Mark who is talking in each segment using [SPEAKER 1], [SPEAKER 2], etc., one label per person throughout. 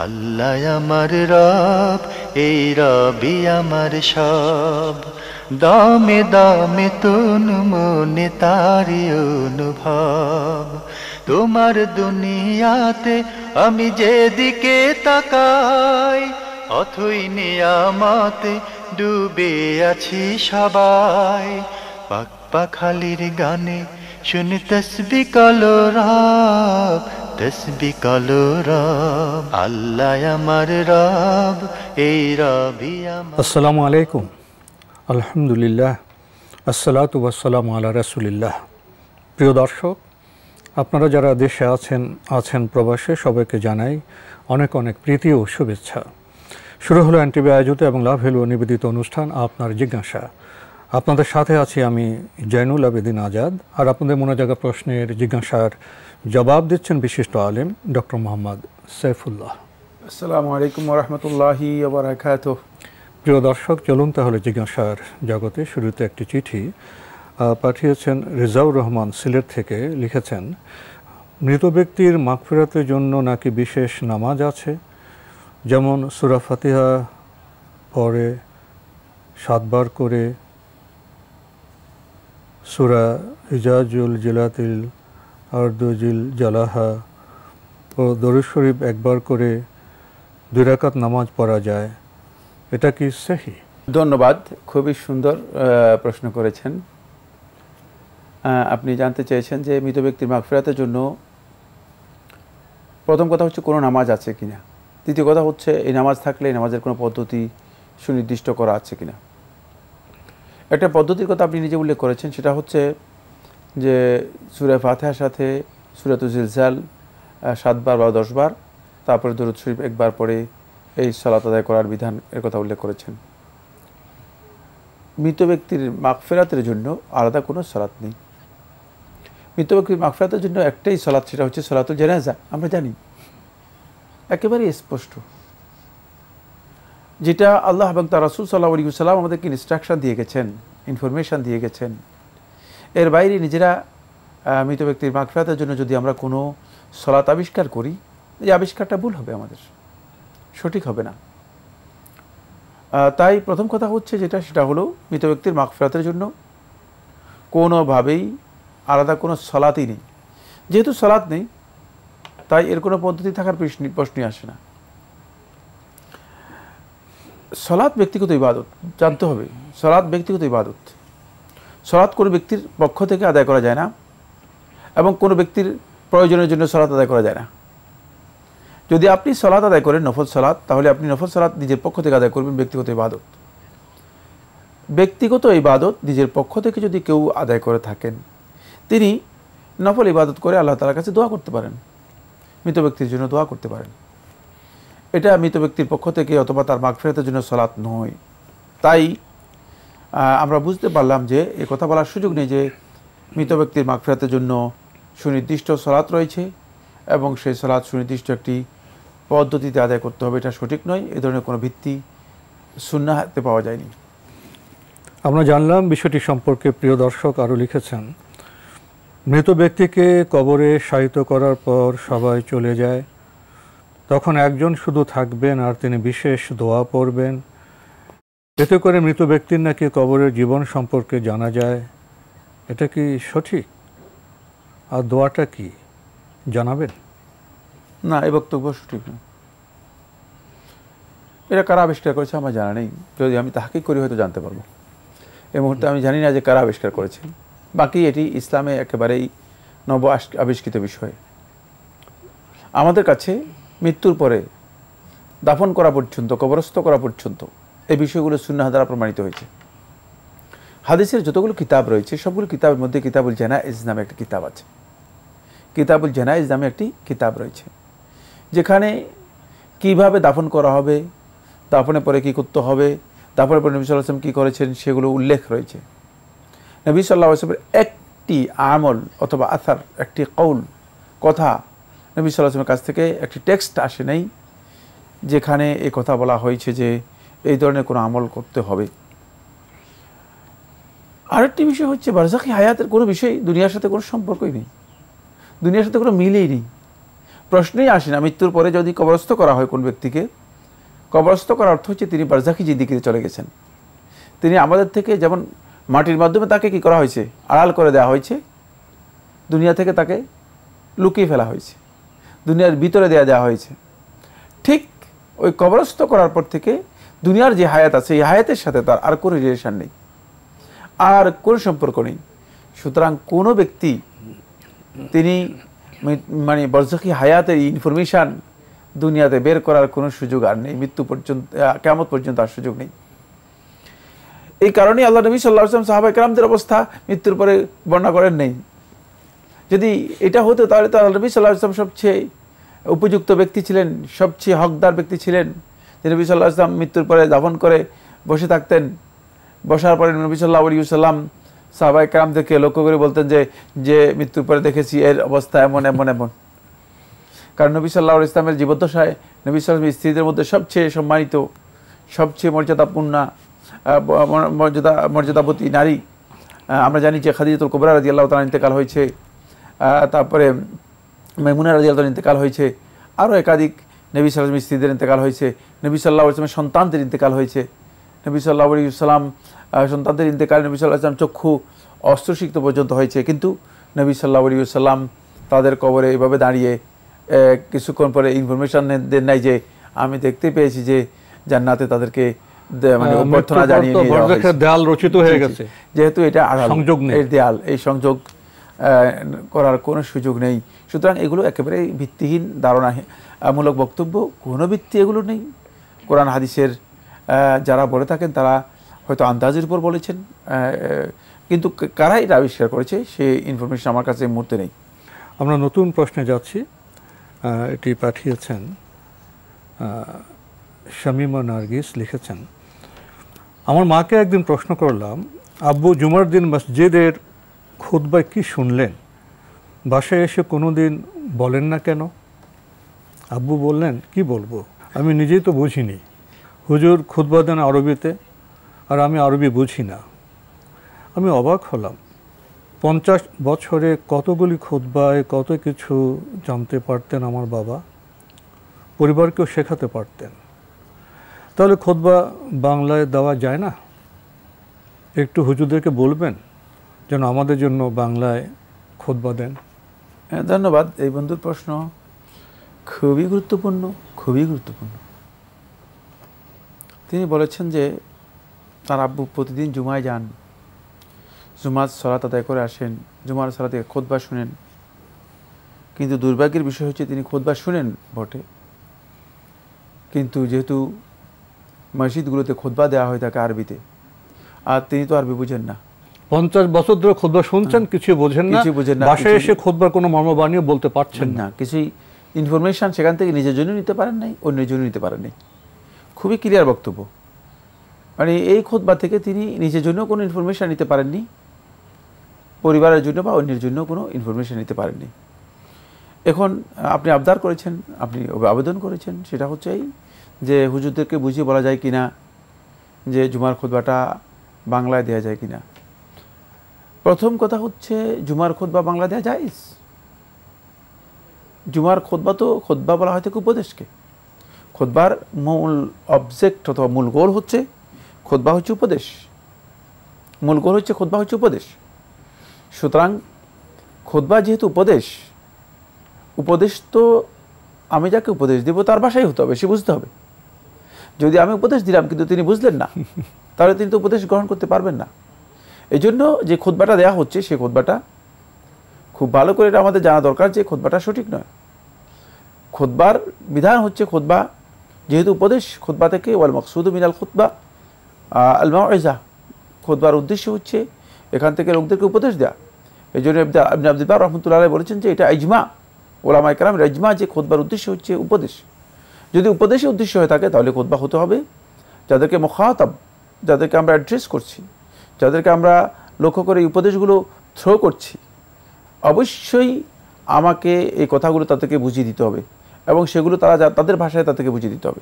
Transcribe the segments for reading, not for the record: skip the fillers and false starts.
[SPEAKER 1] আল্লাহ আমার রব, এই রবি আমার সব। দামে দামে তুন মনে তারি অনুভব। তোমার দুনিয়াতে আমি যেদিকে তাকাই, অথই নিয়ামতে ডুবে আছি সবাই। পাক পাখালির গানে শুনি তসবিহ কালো রব, তসবিহ কালো রব। আল্লাহ আমার রব, এই রবি আমার।
[SPEAKER 2] আসসালামু আলাইকুম। আলহামদুলিল্লাহ, আসসালাতু ওয়াসসালামু আলা রাসূলিল্লাহ। প্রিয় দর্শক, আপনারা যারা দেশে আছেন প্রবাসে, সবাইকে জানাই অনেক অনেক প্রীতি ও শুভেচ্ছা। শুরু হলো এনটিভি আয়োজিত এবং লাভ হেলো নিবেদিত অনুষ্ঠান আপনার জিজ্ঞাসা। আপনাদের সাথে আছি আমি জয়নুল আবেদিন আজাদ, আর আপনাদের মনে জাগা প্রশ্নের জিজ্ঞাসার জবাব দিচ্ছেন বিশিষ্ট আলেম ডক্টর মোহাম্মদ সাইফুল্লাহ।
[SPEAKER 3] আসসালামু আলাইকুম ওয়া রাহমাতুল্লাহি ওয়া বারাকাতুহু।
[SPEAKER 2] প্রিয় দর্শক, চলুন তাহলে জিজ্ঞাসার জগতে। শুরুতে একটি চিঠি পাঠিয়েছেন রেজাউর রহমান সিলেট থেকে। লিখেছেন, মৃত ব্যক্তির মাগফিরাতের জন্য নাকি বিশেষ নামাজ আছে, যেমন সূরা ফাতিহা পরে 7 বার করে, সূরা ইজাজুল জিলাতিল আরদুজিল জালাহা ও দরুদ শরীফ 1 বার করে 2 রাকাত নামাজ পড়া যায়। এটা কি সহি?
[SPEAKER 3] ধন্যবাদ, খুবই সুন্দর প্রশ্ন করেছেন। আপনি জানতে চেয়েছেন যে মৃত ব্যক্তির মাগফিরাতের জন্য প্রথম কথা হচ্ছে কোনো নামাজ আছে কিনা, দ্বিতীয় কথা হচ্ছে এই নামাজ থাকলে এই নামাজের কোনো পদ্ধতি সুনির্দিষ্ট করা আছে কিনা। একটা পদ্ধতির কথা আপনি নিজে উল্লেখ করেছেন, সেটা হচ্ছে যে সূরা ফাতিহার সাথে সূরাতুল জিলজাল 7 বার বা 10 বার, তারপরে দরুদ শরীফ 1 বার পরে এই সালাত আদায় করার বিধান এর কথা উল্লেখ করেছেন। মৃত ব্যক্তির মাগফিরাতের জন্য আলাদা কোনো সালাত নেই। মৃত ব্যক্তির মাগফিরাতের জন্য একটাই সালাত, সেটা হচ্ছে সালাতুল জানাজা। আমরা জানি একেবারে স্পষ্ট, যেটা আল্লাহ এবং তার রাসূল সাল্লাল্লাহু আলাইহি ওয়াসাল্লাম আমাদেরকে ইনস্ট্রাকশন দিয়ে গেছেন, ইনফরমেশন দিয়ে গেছেন। এর বাইরে নিজেরা মৃত ব্যক্তির মাগফিরাতের জন্য যদি আমরা কোনো সালাত আবিষ্কার করি, এই আবিষ্কারটা ভুল হবে, আমাদের সঠিক হবে না। তাই প্রথম কথা হচ্ছে সেটা হলো মৃত ব্যক্তির মাগফিরাতের জন্য কোনোভাবেই আলাদা কোনো সালাতই নেই। যেহেতু সালাত নেই, তাই এর কোনো পদ্ধতি থাকার প্রশ্নই আসে না। সালাত ব্যক্তিগত ইবাদত, জানতে হবে সালাত ব্যক্তিগত ইবাদত। সালাত কোনো ব্যক্তির পক্ষ থেকে আদায় করা যায় না, এবং কোনো ব্যক্তির প্রয়োজনের জন্য সালাত আদায় করা যায় না। যদি আপনি সালাত আদায় করেন নফল সালাত, তাহলে আপনি নফল সালাত নিজের পক্ষ থেকে আদায় করবেন, ব্যক্তিগত ইবাদত। ব্যক্তিগত ইবাদত নিজের পক্ষ থেকে যদি কেউ আদায় করে থাকেন, তিনি নফল ইবাদত করে আল্লাহ তাআলার কাছে দোয়া করতে পারেন, মৃত ব্যক্তির জন্য দোয়া করতে পারেন। এটা মৃত ব্যক্তির পক্ষ থেকে অথবা তার মাগফিরাতের জন্য সালাত নয়। তাই আমরা বুঝতে পারলাম যে এ কথা বলার সুযোগ নেই যে মৃত ব্যক্তির মাগফিরাতের জন্য সুনির্দিষ্ট সালাত রয়েছে এবং সেই সালাত সুনির্দিষ্ট একটি পদ্ধতিতে আদায় করতে হবে, এটা সঠিক নয়। এ ধরনের কোনো ভিত্তি সুন্নাহতে পাওয়া যায়নি।
[SPEAKER 2] আমরা জানলাম বিষয়টি সম্পর্কে। প্রিয় দর্শক আরও লিখেছেন, মৃত ব্যক্তিকে কবরে শায়িত করার পর সবাই চলে যায়, তখন একজন শুধু থাকবেন আর তিনি বিশেষ দোয়া পড়বেন। এতে করে মৃত ব্যক্তির নাকি কবরের জীবন সম্পর্কে জানা যায়। এটা কি সঠিক? আর দোয়াটা কি জানাবেন?
[SPEAKER 3] না, এই বক্তব্য সঠিক নয়। এটা কারা আবিষ্কার করেছে আমার জানা নেই। যদি আমি তাহকিক করি হয়তো জানতে পারবো। এই মুহূর্তে আমি জানি না যে কারা আবিষ্কার করেছে। বাকি এটি ইসলামে একেবারেই নব আবিষ্কৃত বিষয়। আমাদের কাছে মৃত্যুর পরে দাফন করা পর্যন্ত, কবরস্থ করা পর্যন্ত এই বিষয়গুলো সুন্নাহ দ্বারা প্রমাণিত হয়েছে। হাদিসের যতগুলো কিতাব রয়েছে, সবগুলো কিতাবের মধ্যে কিতাবুল জানাইজ নামে একটি কিতাব আছে। কিতাবুল জানাইজ নামে একটি কিতাব রয়েছে, যেখানে কিভাবে দাফন করা হবে, দাফনের পরে কী করতে হবে, দাফনের পরে নবী সাল্লাল্লাহু আলাইহি ওয়াসাল্লাম কী করেছেন, সেগুলো উল্লেখ রয়েছে। নবী সাল্লাল্লাহু আলাইহি ওয়াসাল্লামের একটি আমল অথবা আসার, একটি কৌল, কথা নবী সাল্লাল্লাহু আলাইহি ওয়াসাল্লামের কাছ থেকে একটি টেক্সট আসে নাই যেখানে এই কথা বলা হয়েছে যে এই ধরনের কোনো আমল করতে হবে। আরেকটি বিষয় হচ্ছে বারজাখী হায়াতের কোনো বিষয় দুনিয়ার সাথে কোনো সম্পর্কই নেই, দুনিয়ার সাথে কোনো মিলেই নেই। প্রশ্নই আসে না। মৃত্যুর পরে যদি কবরস্থ করা হয় কোন ব্যক্তিকে, কবরস্থ করার অর্থ হচ্ছে তিনি বারজাখি জিন্দেগিতে চলে গেছেন। তিনি আমাদের থেকে যেমন মাটির মাধ্যমে তাকে কি করা হয়েছে, আড়াল করে দেওয়া হয়েছে, দুনিয়া থেকে তাকে লুকিয়ে ফেলা হয়েছে, দুনিয়ার ভিতরে দেওয়া হয়েছে। ঠিক ওই কবরস্থ করার পর থেকে দুনিয়ার যে হায়াত আছে এই হায়াতের সাথে তার আর কোনো রিলেশন নেই, আর কোনো সম্পর্ক নেই। সুতরাং কোনো ব্যক্তি তিনি মানে বরজাখি হায়াতের ইনফরমেশান দুনিয়াতে বের করার কোনো সুযোগ আর নেই, মৃত্যু পর্যন্ত, কিয়ামত পর্যন্ত আর সুযোগ নেই। এই কারণেই আল্লাহ নবী সাল্লাল্লাহু আলাইহি ওয়াসাল্লাম সাহাবায়ে কেরামদের অবস্থা মৃত্যুর পরে বর্ণনা করেন নেই। যদি এটা হতো তাহলে তো আল্লাহ নবী সাল্লাল্লাহু আলাইহি ওয়াসাল্লাম সবচেয়ে উপযুক্ত ব্যক্তি ছিলেন, সবচেয়ে হকদার ব্যক্তি ছিলেন। যে নবী সাল্লাল্লাহু আলাইহি ওয়াসাল্লাম মৃত্যুর পরে দাফন করে বসে থাকতেন, বসার পরে নবী সাল্লাল্লাহু আলাইহি ওয়াসাল্লাম সাহাবায়ে কেরামদেরকে লক্ষ্য করে বলতেন যে মৃত্যুর পরে দেখেছি এর অবস্থা এমন এমন এমন। কারণ নবী সাল্লাল্লাহু আলাইহি ওয়াসাল্লামের জীবদ্দশায় নবী সাল্লাল্লাহু আলাইহি ওয়াসাল্লামের স্ত্রীদের মধ্যে সবচেয়ে সম্মানিত, সবচেয়ে মর্যাদাপূর্ণা, মর্যাদাবতী নারী আমরা জানি যে খাদিজাতুল কুবরা রাদিয়াল্লাহু তাআলা ইন্তেকাল হয়েছে, তারপরে মাইমুনা রাদিয়াল্লাহু তাআলা ইন্তেকাল হয়েছে, আরও একাধিক নবী সাল্লাল্লাহু আলাইহি ওয়াসাল্লামের স্ত্রীদের ইন্তেকাল হয়েছে, নবী সাল্লাল্লাহু আলাইহি ওয়াসাল্লামের সন্তানদের ইন্তেকাল হয়েছে। নবী সাল্লাল্লাহু আলাইহি ওয়াসাল্লাম সন্তানদের ইন্তেকাল নবী সাল্লাল্লাহু আলাইহি ওয়াসাল্লাম চক্ষু অস্ত্রসিক্ত পর্যন্ত হয়েছে, কিন্তু নবী সাল্লাল্লাহু আলাইহি ওয়াসাল্লাম তাদের কবরে এভাবে দাঁড়িয়ে কিছুক্ষণ পরে ইনফরমেশন দেন নাই যে আমি দেখতে পেয়েছি যে জান্নাতে তাদেরকে মানে অভ্যর্থনা জানিয়ে
[SPEAKER 2] দেয়াল রচিত হয়ে গেছে,
[SPEAKER 3] যেহেতু এটা সংযোগ নেই, দেয়াল, এই সংযোগ করার কোনো সুযোগ নেই। সুতরাং এগুলো একেবারে ভিত্তিহীন ধারণামূলক বক্তব্য, কোনো ভিত্তি এগুলো নেই। কোরআন হাদিসের যারা বলে থাকেন তারা হয়তো আন্দাজের উপর বলেছেন, কিন্তু কারা এটা আবিষ্কার করেছে সে ইনফরমেশন আমার কাছে এই মুহূর্তে নেই।
[SPEAKER 2] আমরা নতুন প্রশ্নে যাচ্ছি। এটি পাঠিয়েছেন শামিমা নার্গিস, লিখেছেন, আমার মাকে একদিন প্রশ্ন করলাম, আব্বু জুমার দিন মসজিদের খুতবায় কি শুনলেন, বাসায় এসে কোনো দিন বলেন না কেন? আব্বু বললেন, কি বলবো, আমি নিজেই তো বুঝিনি, হুজুর খুতবা দেন আরবিতে আর আমি আরবি বুঝি না। আমি অবাক হলাম, 50 বছরে কতগুলি খুতবায় কত কিছু জানতে পারতেন আমার বাবা, পরিবারকেও শেখাতে পারতেন। তাহলে খুতবা বাংলায় দেওয়া যায় না? একটু হুজুরদেরকে বলবেন যেন আমাদের জন্য বাংলায় খুতবা দেন।
[SPEAKER 3] ধন্যবাদ। এই বন্ধুর প্রশ্ন খুবই গুরুত্বপূর্ণ, খুবই গুরুত্বপূর্ণ। তিনি বলেছেন যে তার আব্বু প্রতিদিন জুমায় যান, জুমার সালাত আদায় করে আসেন, জুমার সালাতে খুতবা শুনেন, কিন্তু দুর্ভাগ্যের বিষয় হচ্ছে তিনি খুতবা শুনেন বটে, কিন্তু যেহেতু মসজিদগুলোতে খুতবা দেওয়া হয় তাকে আরবিতে, আর তিনি তো আরবি বুঝেন না।
[SPEAKER 2] 50 বছর ধরে খুতবা শুনছেন, কিছু বোঝেন না, বাসায় এসে খুতবার কোনো মর্মবাণীও বলতে পারছেন না,
[SPEAKER 3] কিছুই ইনফরমেশন সেখান থেকে নিজের জন্য নিতে পারেন নাই, অন্যের জন্য নিতে পারেন নাই। খুবই ক্লিয়ার বক্তব্য। মানে এই খুতবা থেকে তিনি নিজের জন্য কোনো ইনফরমেশন নিতে পারেননি, পরিবারের জন্য বা অন্যের জন্য কোনো ইনফরমেশন নিতে পারেননি। এখন আপনি আবদার করেছেন, আপনি আবেদন করেছেন, সেটা হচ্ছে যে হুজুরদেরকে বুঝিয়ে বলা যায় কিনা যে জুমার খুতবাটা বাংলায় দেওয়া যায় কিনা। প্রথম কথা হচ্ছে জুমার খুতবা বাংলা দেওয়া জায়েজ। জুমার খুতবা তো খুতবা বলা হয় থেকে উপদেশকে, খুতবার মূল অবজেক্ট অথবা মূল গোল হচ্ছে খুতবা হচ্ছে উপদেশ, মূল গোল হচ্ছে খুতবা হচ্ছে উপদেশ। সুতরাং খুতবা যেহেতু উপদেশ, উপদেশ তো আমি যাকে উপদেশ দেবো তার ভাষাই হতে হবে, সে বুঝতে হবে। যদি আমি উপদেশ দিলাম কিন্তু তিনি বুঝলেন না, তাহলে তিনি তো উপদেশ গ্রহণ করতে পারবেন না। এই জন্য যে খুতবাটা দেওয়া হচ্ছে সেই খুতবাটা খুব ভালো করে এটা আমাদের জানা দরকার যে খুতবাটা সঠিক নয়। খুতবার বিধান হচ্ছে খুতবা যেহেতু উপদেশ, খুতবা থেকে ওয়াল মাকসুদু মিনাল খুতবা আল মাউইজা, খুতবার উদ্দেশ্য হচ্ছে এখান থেকে লোকদেরকে উপদেশ দেওয়া। এই জন্য ইবনে আব্দুল বার রহমতুল্লাহ আলাইহি বলেছেন যে এটা ইজমা, ওলামায়ে কেরামের ইজমা যে খুতবার উদ্দেশ্য হচ্ছে উপদেশ। যদি উপদেশের উদ্দেশ্য হয়ে থাকে তাহলে খুতবা হতে হবে যাদেরকে মুখাতাব, যাদেরকে আমরা অ্যাড্রেস করছি, যাদেরকে আমরা লক্ষ্য করে এই উপদেশগুলো থ্রো করছি, অবশ্যই আমাকে এই কথাগুলো তাদেরকে বুঝিয়ে দিতে হবে এবং সেগুলো তারা তাদের ভাষায় তাদেরকে বুঝিয়ে দিতে হবে।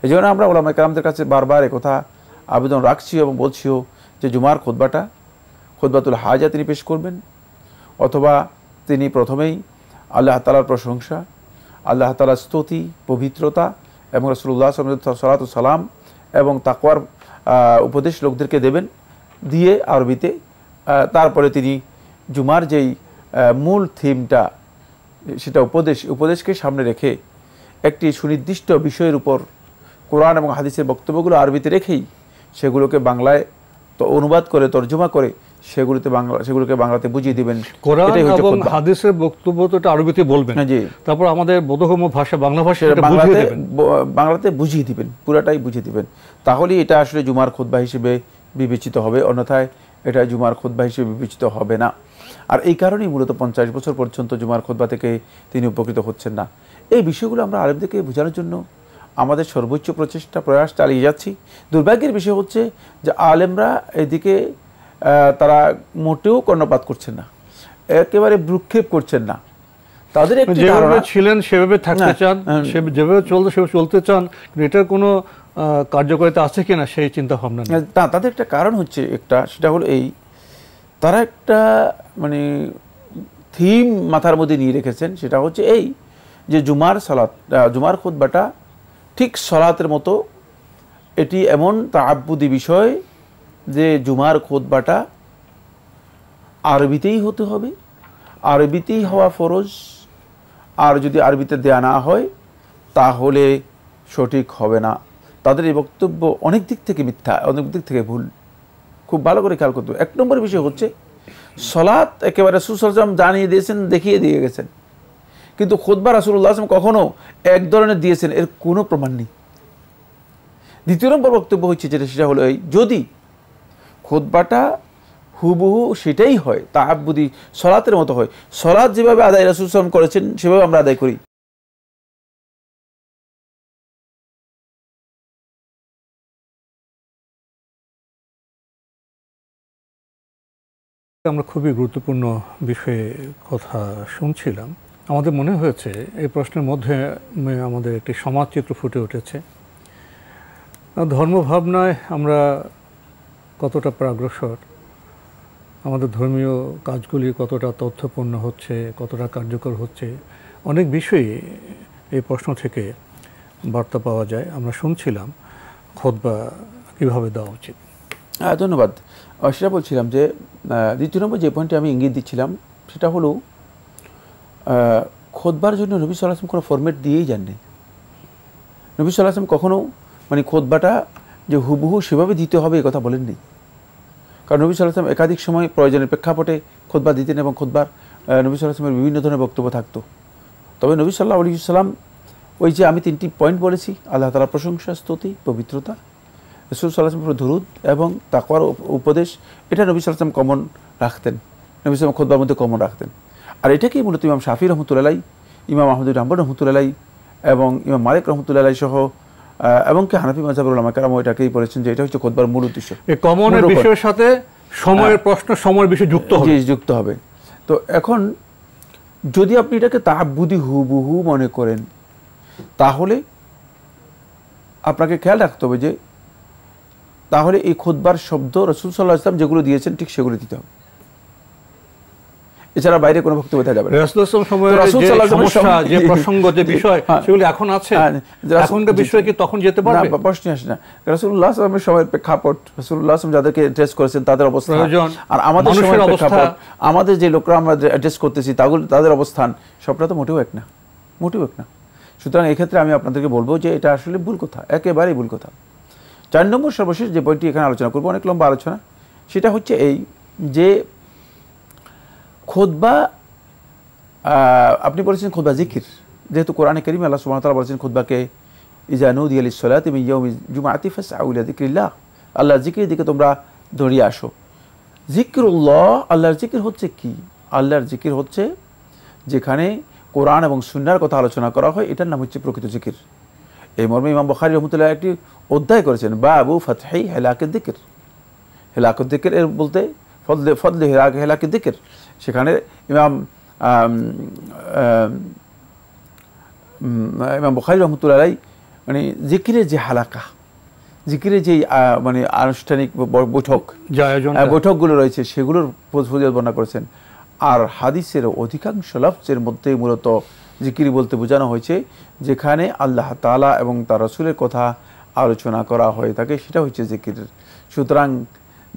[SPEAKER 3] এই জন্য আমরা ওলামায়ে কেরামদের কাছে বারবার একথা আবেদন রাখছি এবং বলছিও যে জুমার খুতবাটা খুতবাতুল হাজা তিনি পেশ করবেন, অথবা তিনি প্রথমেই আল্লাহ তাআলার প্রশংসা আল্লাহ তাআলার স্তুতি, পবিত্রতা এবং রাসূলুল্লাহ সাল্লাল্লাহু আলাইহি সাল্লাম এবং তাকওয়ার উপদেশ লোকদেরকে দেবেন, দিয়ে আরবিতে তারপরে তিনি জুমার যেই মূল থিমটা, সেটা উপদেশকে সামনে রেখে একটি সুনির্দিষ্ট বিষয়ের উপর কোরআন এবং হাদিসের বক্তব্যগুলো আরবিতে রেখেই সেগুলোকে বাংলায় অনুবাদ করে, তর্জমা করে সেগুলোকে বাংলাতে বুঝিয়ে দিবেন।
[SPEAKER 2] কোরআন এবং হাদিসের বক্তব্য তো এটা আরবিতে বলবেন,
[SPEAKER 3] জি,
[SPEAKER 2] তারপর আমাদের বোধগম্য ভাষা বাংলা ভাষা
[SPEAKER 3] বাংলাতে বুঝিয়ে দিবেন, পুরাটাই বুঝিয়ে দিবেন। তাহলে এটা আসলে জুমার খুতবা হিসেবে বিবেচিত হবে, অন্যথায় এটা জুমার খুতবা হিসেবে বিবেচিত হবে না। আর এই কারণেই মূলত 50 বছর পর্যন্ত জুমার খুতবা থেকে তিনি উপকৃত হচ্ছেন না। এই বিষয়গুলো আমরা আলেমদেরকে বোঝানোর জন্য আমাদের সর্বোচ্চ প্রয়াস চালিয়ে যাচ্ছি। দুর্ভাগ্যের বিষয় হচ্ছে যে আলেমরা এদিকে তারা মোটেও কর্ণপাত করছেন না, একেবারে ভ্রুক্ষেপ করছেন না। তাদের একটি ধারণা
[SPEAKER 2] ছিলেন সেভাবে থাকতে চান, যেভাবে চলতে চান, এটার কোনো কার্যকারিতা আছে কিনা সেই চিন্তা ভাবনা নেই।
[SPEAKER 3] তাদের একটা কারণ হচ্ছে, সেটা হলো এই, তারা একটা মানে থিম মাথার মধ্যে নিয়ে রেখেছেন, সেটা হচ্ছে এই যে জুমার খুতবাটা ঠিক সলাতের মতো, এটি এমন তাআব্বুদি বিষয় যে জুমার খুতবাটা আরবিতেই হতে হবে, আরবিতেই হওয়া ফরজ, আর যদি আরবিতে দেয়া না হয় তাহলে সঠিক হবে না। তাদের এই বক্তব্য অনেক দিক থেকে মিথ্যা, অনেক দিক থেকে ভুল। খুব ভালো করে খেয়াল করতে হবে। 1 নম্বর বিষয় হচ্ছে সলাত একেবারে রাসূল সাল্লাল্লাহু আলাইহি ওয়াসাল্লাম জানিয়ে দিয়েছেন, দেখিয়ে দিয়ে গেছেন, কিন্তু খুতবা রাসূলুল্লাহ সাল্লাল্লাহু আলাইহি ওয়াসাল্লাম কখনো এক ধরনের দিয়েছেন এর কোনো প্রমাণ নেই। 2 নম্বর বক্তব্য হচ্ছে সেটা হলো এই, যদি খুতবাটা হুবহু সেটাই হয়, তাআব্বুদি সলাতের মতো হয়, সলাত যেভাবে আদায় রাসূল সাল্লাল্লাহু আলাইহি ওয়াসাল্লাম করেছেন সেভাবে আমরা আদায় করি,
[SPEAKER 2] আমরা খুবই গুরুত্বপূর্ণ বিষয়ে কথা শুনছিলাম। আমাদের মনে হয়েছে এই প্রশ্নের মধ্যে আমাদের একটি সমাজচিত্র ফুটে উঠেছে। ধর্মভাবনায় আমরা কতটা অগ্রসর, আমাদের ধর্মীয় কাজগুলি কতটা তথ্যপূর্ণ হচ্ছে, কতটা কার্যকর হচ্ছে, অনেক বিষয়ে এই প্রশ্ন থেকে বার্তা পাওয়া যায়। আমরা শুনছিলাম খুতবা কীভাবে দেওয়া উচিত।
[SPEAKER 3] ধন্যবাদ। সেটা বলছিলাম যে 2 নম্বর যে পয়েন্টে আমি ইঙ্গিত দিচ্ছিলাম সেটা হলো খুতবার জন্য নবী সাল্লাল্লাহু আলাইহি ওয়াসাল্লাম কোনো ফরম্যাট দিয়েই যাননি। নবী সাল্লাল্লাহু আলাইহি ওয়াসাল্লাম কখনো মানে খুতবাটা যে হুবহু সেভাবে দিতে হবে এই কথা বলেননি। কারণ নবী সাল্লাল্লাহু আলাইহি ওয়াসাল্লাম একাধিক সময় প্রয়োজনের প্রেক্ষাপটে খুতবা দিতেন এবং খুতবার নবী সাল্লাল্লাহু আলাইহি ওয়াসাল্লামের বিভিন্ন ধরনের বক্তব্য থাকতো। তবে নবী সাল্লাল্লাহু আলাইহি ওয়াসাল্লাম ওই যে আমি 3টি পয়েন্ট বলেছি, আল্লাহ তাআলার প্রশংসা, স্তুতি, পবিত্রতা, রাসূল সাল্লাল্লাহু আলাইহি ওয়াসাল্লামের দরুদ এবং তাকওয়ার উপদেশ, এটা নবী সাল্লাল্লাহু আলাইহি ওয়াসাল্লাম কমন রাখতেন, নবী সাল্লাল্লাহু আলাইহি ওয়াসাল্লাম খুতবার মধ্যে কমন রাখতেন। আর এটাকেই মূলত ইমাম শাফিঈ রাহমাতুল্লাহ আলাইহি, ইমাম আহমদ বিন হাম্বল রাহমাতুল্লাহ আলাইহি এবং ইমাম মালিক রাহমাতুল্লাহ আলাইহি সহ এবং কি হানাফি মাযহাবের উলামা কেরাম এটাকেই বলেছেন যে এটা হচ্ছে খুতবার মূল উদ্দেশ্য।
[SPEAKER 2] এই কমনের বিষয়ের সাথে সময়ের প্রশ্ন, সময়ের বিষয় যুক্ত হবে।
[SPEAKER 3] তো এখন যদি আপনি এটাকে তাআব্বুদি হুবহু মনে করেন, তাহলে আপনাকে খেয়াল রাখতে হবে যে তাহলে এই খুতবার শব্দ রাসূল সাল্লাল্লাহু আলাইহি ওয়াসাল্লাম যেগুলো দিয়েছেন ঠিক সেগুলো দিতে হবে, এছাড়া বাইরে কোনো বক্তব্য দেওয়া যাবে না।
[SPEAKER 2] রাসূলুল্লাহ সময়ের যে সমস্যা, যে প্রসঙ্গ, যে বিষয় সেগুলো এখন আছে, এখনকার বিষয় কি তখন যেতে পারবে? না,
[SPEAKER 3] প্রশ্ন আসে না। রাসূলুল্লাহ সাল্লাল্লাহু আলাইহি ওয়াসাল্লামের সময়ের প্রেক্ষাপট, রাসূলুল্লাহ সাল্লাল্লাহু আলাইহি ওয়াসাল্লাম যাদেরকে অ্যাড্রেস করেছেন তাদের অবস্থা, আর আমাদের সময়ের প্রেক্ষাপট, আমাদের যে লোকরা আমরা অ্যাড্রেস করতেছি তাদের অবস্থান, সবটা তো মোটেও এক না, মোটেও এক না। সুতরাং এই ক্ষেত্রে আমি আপনাদেরকে বলবো যে এটা আসলে ভুল কথা, একেবারেই ভুল কথা। 4 নম্বর সর্বশেষ যে পয়েন্টটি এখানে আলোচনা করবো, অনেক লম্বা আলোচনা, সেটা হচ্ছে এই যে খুতবা, আপনি বলেছেন খুতবা জিকির, যেহেতু কোরআনে কারীমে আল্লাহ সুবহানাহু ওয়া তাআলা বলেছেন খুতবাকে ইযা নুদিয়া লিস-সালাতি মিন ইয়াউমিল জুমআতি ফাসআউ ইলা যিকরিল্লাহ, আল্লাহর জিকিরের দিকে তোমরা দৌড়িয়ে আসো। যিকরুল্লাহ, আল্লাহর জিকির হচ্ছে কি? আল্লাহর জিকির হচ্ছে যেখানে কোরআন এবং সুন্নাহর কথা আলোচনা করা হয়, এটার নাম হচ্ছে প্রকৃত জিকির। এই মর্মে ইমাম বুখারী রাহমাতুল্লাহ একটি অধ্যায় করেছেন, বাবু ফাতহি হিলাকুদ যিকির। হিলাকুদ যিকির এর বলতে ফদলে হিলাকুদ যিকির। সেখানে ইমাম বুখারী রাহমাতুল্লাহ আলাইহি মানে জিকিরের যে হালাকা, জিকিরের যে মানে আনুষ্ঠানিক বৈঠকগুলো রয়েছে সেগুলোর ফজিলত বর্ণনা করেছেন। আর হাদিসের অধিকাংশ লফজের মধ্যে মূলত জিকির বলতে বোঝানো হয়েছে যেখানে আল্লাহ তাআলা এবং তার রাসূলের কথা আলোচনা করা হয়ে থাকে, সেটা হচ্ছে জিকির। সুতরাং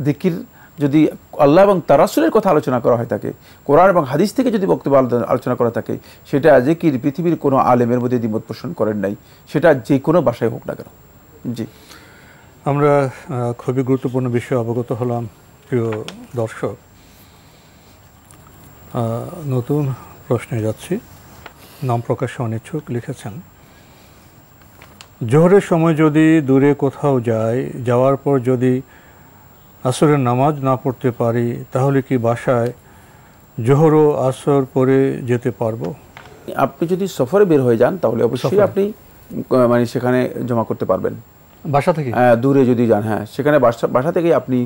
[SPEAKER 3] জিকির যদি আল্লাহ এবং তার রাসূলের কথা আলোচনা করা হয়ে থাকে, কোরআন এবং হাদিস থেকে যদি বক্তব্য আলোচনা করা থাকে, সেটা জিকির পৃথিবীর কোনো আলেমের মধ্যে দ্বিমত পোষণ করেন নাই, সেটা যে কোনো ভাষায় হোক না কেন। জি,
[SPEAKER 2] আমরা খুবই গুরুত্বপূর্ণ বিষয়ে অবগত হলাম প্রিয় দর্শক। নতুন প্রশ্নে যাচ্ছি। নাম প্রকাশে অনিচ্ছুক লিখেছেন, জোহরের সময় যদি দূরে কোথাও যাওয়ার পর যদি আসরের নামাজ না পড়তে পারি, তাহলে কি বাসায় জোহর ও আসর পড়ে যেতে পারবো?
[SPEAKER 3] আপনি যদি সফরে বের হয়ে যান তাহলে অবশ্যই আপনি মানে সেখানে জমা করতে পারবেন
[SPEAKER 2] বাসা থেকে।
[SPEAKER 3] দূরে যদি যান, হ্যাঁ, সেখানে বাসা থেকেই আপনি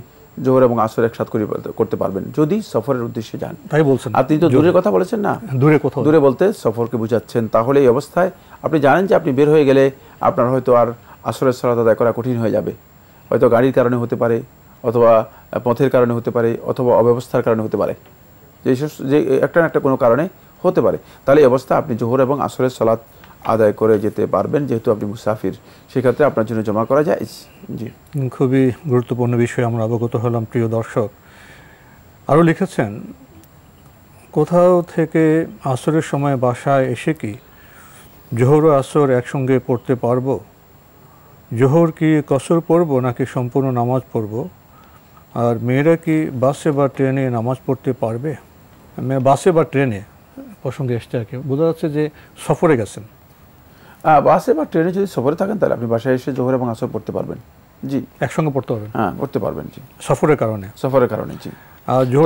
[SPEAKER 3] জোহর এবং আসর একসাথে করতে পারবেন যদি সফরের উদ্দেশ্যে যান।
[SPEAKER 2] তাই বলছেন?
[SPEAKER 3] আপনি তো দূরের কথা বলেছেন না,
[SPEAKER 2] দূরে কোথাও,
[SPEAKER 3] দূরে বলতে সফরকে বুঝাচ্ছেন। তাহলে এই অবস্থায় আপনি জানেন যে আপনি বের হয়ে গেলে আপনার হয়তো আর আসরের সালাত আদায় করা কঠিন হয়ে যাবে। হয়তো গাড়ির কারণে হতে পারে, অথবা পথের কারণে হতে পারে, অথবা অব্যবস্থার কারণে হতে পারে, যে একটা না একটা কোনো কারণে হতে পারে। তাহলে এই অবস্থা আপনি জোহর এবং আসরের সালাত আদায় করে যেতে পারবেন, যেহেতু আপনি মুসাফির, সেক্ষেত্রে আপনার জন্য জমা করা যায়। জি,
[SPEAKER 2] খুবই গুরুত্বপূর্ণ বিষয়ে আমরা অবগত হলাম প্রিয় দর্শক। আরও লিখেছেন, কোথাও থেকে আসরের সময় বাসায় এসে কি জোহর ও আসর একসঙ্গে পড়তে পারবো? জোহর কি কসর পড়বো নাকি সম্পূর্ণ নামাজ পড়বো? আর মেয়েরা কি বাসে বা ট্রেনে নামাজ পড়তে পারবে? বাসে বা ট্রেনে প্রসঙ্গে এসছে আর কি, বোঝা যাচ্ছে যে সফরে গেছেন।
[SPEAKER 3] বাসে বা ট্রেনে যদি সফরে থাকেন তাহলে আপনি বাসায় এসে জোহর এবং আসর পড়তে পারবেন। জি,
[SPEAKER 2] একসঙ্গে পড়তে পারবেন?
[SPEAKER 3] হ্যাঁ, পড়তে পারবেন। জি,
[SPEAKER 2] সফরের কারণে।
[SPEAKER 3] জি।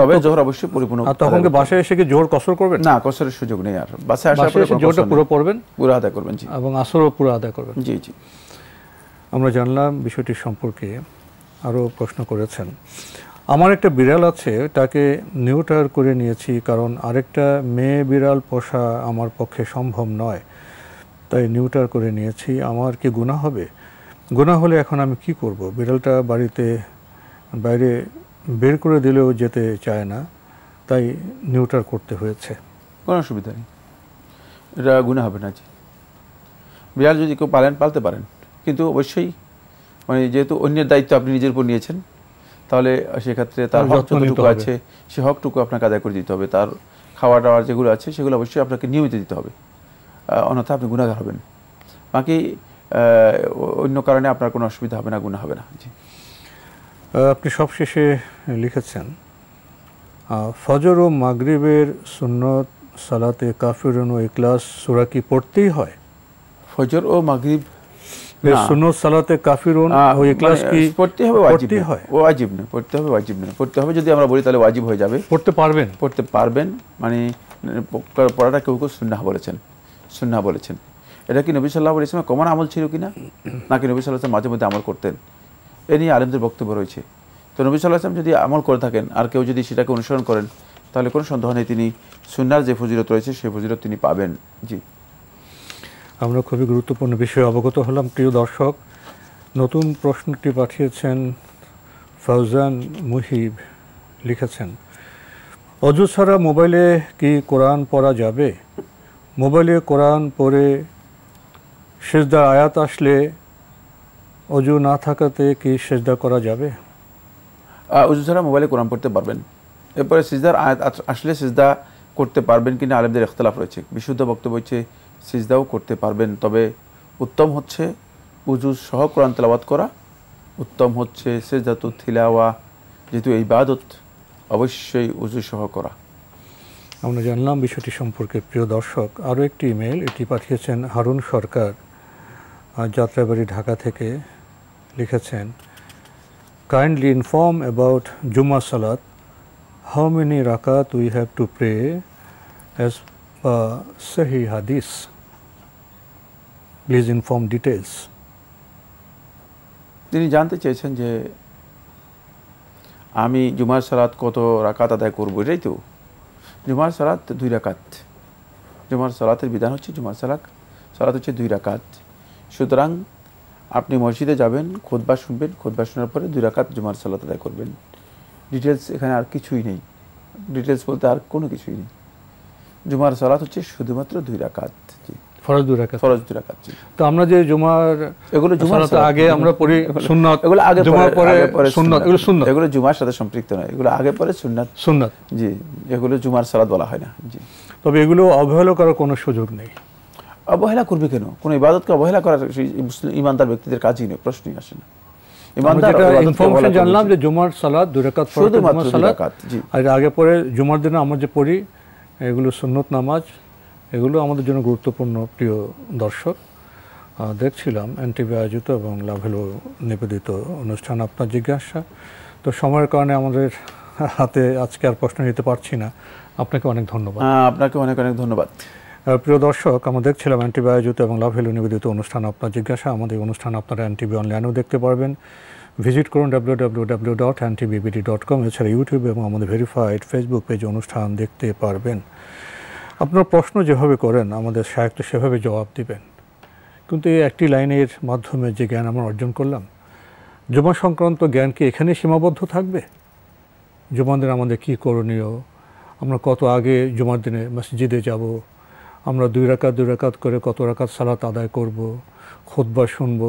[SPEAKER 2] তবে
[SPEAKER 3] জোহর অবশ্যই পরিপূর্ণ।
[SPEAKER 2] তখন কি বাসায় এসে কি জোহর কসর করবেন?
[SPEAKER 3] না, কসরের সুযোগ নেই। আর বাসায় আসার পরে
[SPEAKER 2] জোহরটা পুরো পড়বেন,
[SPEAKER 3] পুরো আদায় করবেন। জি,
[SPEAKER 2] এবং আসরও পুরো আদায় করবেন।
[SPEAKER 3] জি জি।
[SPEAKER 2] আমরা জানলাম বিষয়টি সম্পর্কে। আরও প্রশ্ন করেছেন, আমার একটা বিড়াল আছে, তাকে নিউটার করে নিয়েছি, কারণ আরেকটা মেয়ে বিড়াল পোষা আমার পক্ষে সম্ভব নয়, তাই নিউটার করে নিয়েছি। আমার কি গুনাহ হবে? গুনাহ হলে এখন আমি কি করব? বিড়ালটা বাইরে বের করে দিলেও যেতে চায় না, তাই নিউটার করতে হয়েছে।
[SPEAKER 3] কোনো অসুবিধা নেই, এটা গুনাহ হবে না। জি, বিড়াল যদি কেউ পালতে পারেন, কিন্তু অবশ্যই মানে যেহেতু অন্যের দায়িত্ব আপনি নিজের উপর নিয়েছেন, তাহলে সেক্ষেত্রে তার হক যতটুকু আছে সে হকটুকু আপনাকে আদায় করে দিতে হবে। তার খাওয়া দাওয়ার যেগুলো আছে সেগুলো অবশ্যই আপনাকে নিয়মিত দিতে হবে, অন্যথা আপনি গুনাহগার হবেন। বাকি অন্য কারণে আপনার কোনো অসুবিধা হবে না, গুনাহ হবে না। জি,
[SPEAKER 2] আপনি সবশেষে লিখেছেন, ফজর ও মাগরিবের সুন্নত সালাতে কাফিরুন ও ইখলাস সূরা কি পড়তেই হয়?
[SPEAKER 3] ফজর ও মাগরিব
[SPEAKER 2] সুন্নত সালাতে কাফিরুন ও ইখলাস কি
[SPEAKER 3] পড়তে হবে? ওয়াজিব না, পড়তে হবে, ওয়াজিব না। পড়তে হবে যদি আমরা বলি তাহলে ওয়াজিব হয়ে যাবে।
[SPEAKER 2] পড়তে পারবেন,
[SPEAKER 3] মানে পড়াটা কেউ সুন্নাহ বলেছেন। এটা কি নবী সাল্লাল্লাহু আলাইহি ওয়াসাল্লাম কমন আমল ছিল কিনা, নাকি নবী সাল্লাল্লাহু আলাইহি ওয়াসাল্লাম মাঝে মধ্যে আমল করতেন? এ নিয়ে আলেমদের বক্তব্য রয়েছে। তো নবী সাল্লাল্লাহু আলাইহি ওয়াসাল্লাম যদি আমল করে থাকেন আর কেউ যদি সেটাকে অনুসরণ করেন, তাহলে কোনো সন্দেহ নেই তিনি সুন্নাহর যে ফজিলত রয়েছে সেই ফজিলত তিনি পাবেন। জি,
[SPEAKER 2] আমরা খুবই গুরুত্বপূর্ণ বিষয়ে অবগত হলাম প্রিয় দর্শক। নতুন প্রশ্নটি পাঠিয়েছেন ফাউজান মুহিব, লিখেছেন, অজু ছাড়া মোবাইলে কি কোরআন পড়া যাবে? মোবাইলে কোরআন পড়ে সিজদার আয়াত আসলে অজু না থাকাতে কি সিজদা করা যাবে?
[SPEAKER 3] অজু ছাড়া মোবাইলে কোরআন পড়তে পারবেন। এরপরে সিজদার আয়াত আসলে সিজদা করতে পারবেন কিনা আলেমদের ইখতিলাফ রয়েছে। বিশুদ্ধ বক্তব্য হচ্ছে সিজদাও করতে পারবেন, তবে উত্তম হচ্ছে উজু সহ কোরআন তেলাওয়াত করা, উত্তম হচ্ছে সিজদাতু তিলাওয়া, যেহেতু এই ইবাদত অবশ্যই উজু সহ করা।
[SPEAKER 2] আমরা জানলাম বিষয়টি সম্পর্কে প্রিয় দর্শক। আরও একটি ইমেল, এটি পাঠিয়েছেন হারুন সরকার, যাত্রাবাড়ি, ঢাকা থেকে, লিখেছেন, কাইন্ডলি ইনফর্ম অ্যাবাউট জুমা সালাত, হাউ মেনি রাকাত we have to pray as সহি হাদিস, প্লিজ ইনফর্ম ডিটেলস।
[SPEAKER 3] তিনি জানতে চেয়েছেন যে আমি জুমার সালাত কত রাকাত আদায় করবো, এটাই তো। জুমার সালাত 2 রাকাত। জুমার সালাতের বিধান হচ্ছে জুমার সালাত হচ্ছে 2 রাকাত। সুতরাং আপনি মসজিদে যাবেন, খুতবা শুনবেন, খুতবা শোনার পরে 2 রাকাত জুমার সালাত আদায় করবেন। ডিটেলস এখানে আর কিছুই নেই, ডিটেলস বলতে আর কোনো কিছুই নেই। জুমার সালাত হচ্ছে শুধুমাত্র 2 রাকাত।
[SPEAKER 2] ফরজ 2 রাকাত।
[SPEAKER 3] ফরজ 2 রাকাত।
[SPEAKER 2] তো আমরা যে জুমার
[SPEAKER 3] এগুলো জুমার
[SPEAKER 2] সালাত আগে আমরা পড়ি সুন্নাত,
[SPEAKER 3] এগুলো আগে
[SPEAKER 2] জুমার পরে সুন্নাত, এগুলো সুন্নাত,
[SPEAKER 3] এগুলো জুমার সাথে সম্পৃক্ত নয়, এগুলো আগে পরে সুন্নাত।
[SPEAKER 2] সুন্নাত,
[SPEAKER 3] জি, এগুলো জুমার সালাত বলা হয় না। জি,
[SPEAKER 2] তবে এগুলো অবহেলা করার কোনো সুযোগ নেই।
[SPEAKER 3] অবহেলা করবে কেন? কোন ইবাদতকে অবহেলা করার ইমানদার ব্যক্তিদের কাজই নেই, প্রশ্নই আসে না। ইমানদার
[SPEAKER 2] ইনফরমেশন জানলাম যে জুমার সালাত 2 রাকাত ফরজ, জুমার সালাত আর আগে পরে জুমার দিনে আমরা যে পড়ি এগুলো সুন্নত নামাজ, এগুলো আমাদের জন্য গুরুত্বপূর্ণ। প্রিয় দর্শক, দেখছিলাম এনটিভি আয়োজিত এবং লাভেলো নিবেদিত অনুষ্ঠান আপনার জিজ্ঞাসা। তো সময়ের কারণে আমাদের হাতে আজকে আর প্রশ্ন নিতে পারছি না। আপনাকে অনেক ধন্যবাদ।
[SPEAKER 3] আপনাকে অনেক অনেক ধন্যবাদ।
[SPEAKER 2] প্রিয় দর্শক, আমরা দেখছিলাম এনটিভি আয়োজিত এবং লাভেলো নিবেদিত অনুষ্ঠান আপনার জিজ্ঞাসা। আমাদের অনুষ্ঠান আপনারা এনটিভি অনলাইনেও দেখতে পারবেন। ভিজিট করুন www.ntbbd.com। এছাড়া ইউটিউব এবং আমাদের ভেরিফাইড ফেসবুক পেজে অনুষ্ঠান দেখতে পারবেন। আপনার প্রশ্ন যেভাবে করেন আমাদের শায়খ তো সেভাবে জবাব দিবেন, কিন্তু এই একটি লাইনের মাধ্যমে যে জ্ঞান আমরা অর্জন করলাম, জুমা সংক্রান্ত জ্ঞান কি এখানে সীমাবদ্ধ থাকবে? জুমার দিন আমাদের কী করণীয়, আমরা কত আগে জুমার দিনে মসজিদে যাব, আমরা 2 রাকাত করে কত রাকাত সালাত আদায় করব, খুতবা শুনব,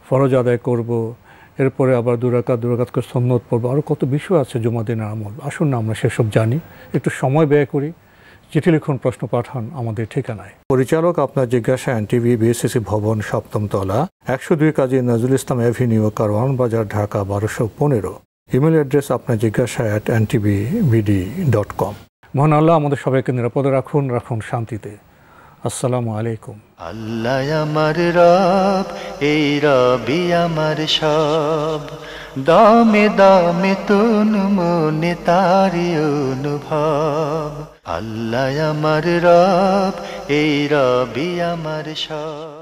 [SPEAKER 2] ফরজ আদায় করব, এরপরে আবার 2 রাকাত করে সুন্নত পড়ব, আরও কত বিষয় আছে জুমার দিনের আমল। আসুন না আমরা সেসব জানি, একটু সময় ব্যয় করি। চিঠি লিখুন, প্রশ্ন পাঠান আমাদের ঠিকানায়। পরিচালক আপনার জিজ্ঞাসা, এনটিভি, বিএসসিসি ভবন, 7ম তলা, 102 কাজী নজরুল ইসলাম এভিনিউ, কারওয়ান বাজার, ঢাকা 1215। ইমেল অ্যাড্রেস আপনার জিজ্ঞাসা @ntvbd.com। মহান আল্লাহ আমাদের সবাইকে নিরাপদে রাখুন, রাখুন শান্তিতে। আসসালামু আলাইকুম।
[SPEAKER 1] আল্লাহ আমার রব, এই রবি আমার সব, দামে দামে তুন মনে তারি অনুভব। আল্লাহ আমার রব, এই রবি আমার সব।